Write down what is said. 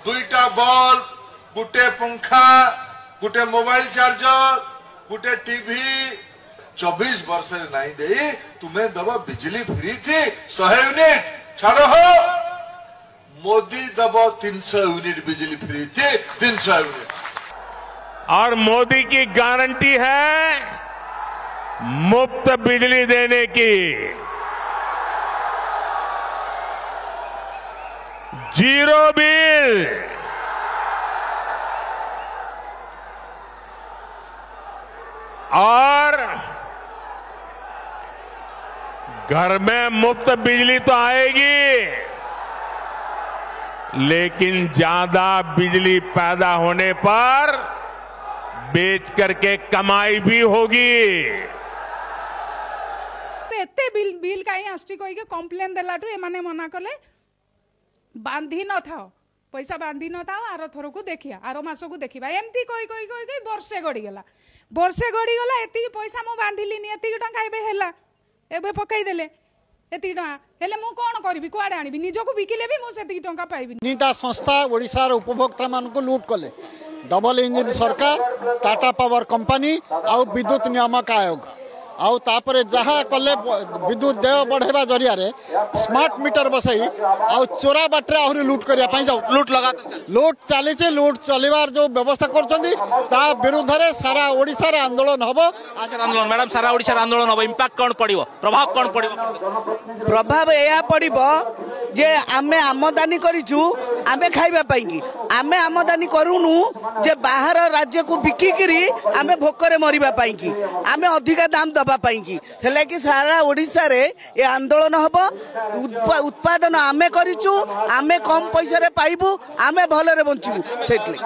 दुईटा बल्ब गुटे पंखा गुटे mobile charger गुटे TV 24 वर्ष नहीं दे तुम्हें दब बिजली फ्री थी 100 यूनिट छाड़ो हो मोदी दब 300 यूनिट बिजली फ्री थी 300 यूनिट। और मोदी की गारंटी है मुफ्त बिजली देने की, जीरो बिल। और घर में मुफ्त बिजली तो आएगी, लेकिन ज्यादा बिजली पैदा होने पर बेच करके कमाई भी होगी। एते बिल कहीं आसची कही कंप्लेन देलाठू एमाने मना कले बांधी न था पैसा बांधी न था आर थर को देखिया आर मास को देखा एमती कही कही कही कही वर्षे गड़ीगला एति पैसा मु बांधिलीनी एति टंका एबे पकईदेले एति टंका हेले मु कौन करी कुआड़े आनी निजको बिकिले भी मुझे टंका पाइबी। तीनटा संस्था ओडिशार उपभोक्ता मान को लूट कले डबल इंजिन सरकार टाटा पावर कंपनी आउ विद्युत नियामक आयोग आउ तापरे जहा कले विद्युत देय बढ़ेबा जरिया रे स्मार्ट मीटर बसई आउ चोरा बाटरे आहुरी लूट करिया पई जाउ लूट चली लूट चलिबार जो व्यवस्था करछंदी ता विरुद्ध रे सारा ओडिसा रे आंदोलन हबो। आज आंदोलन मैडम सारा ओडिसा रे आंदोलन हबो इंपैक्ट कोन पड़िबो प्रभाव कोन पड़िबो? प्रभाव एया पड़िबो जे आमे आमदानी करिचु आमे खाइबा पई की आमे आमदानी करूनु जे बाहर राज्य को बिकी करी आमे भोकरे मरिबा पई की आमे अधिका दाम दबा पई की हेले कि सारा ओडिसा रे ए आंदोलन हबो उत्पादन आमे करिचु आमे कम पैसा रे पाइबु आमे भले रे बंचिबु सेतले।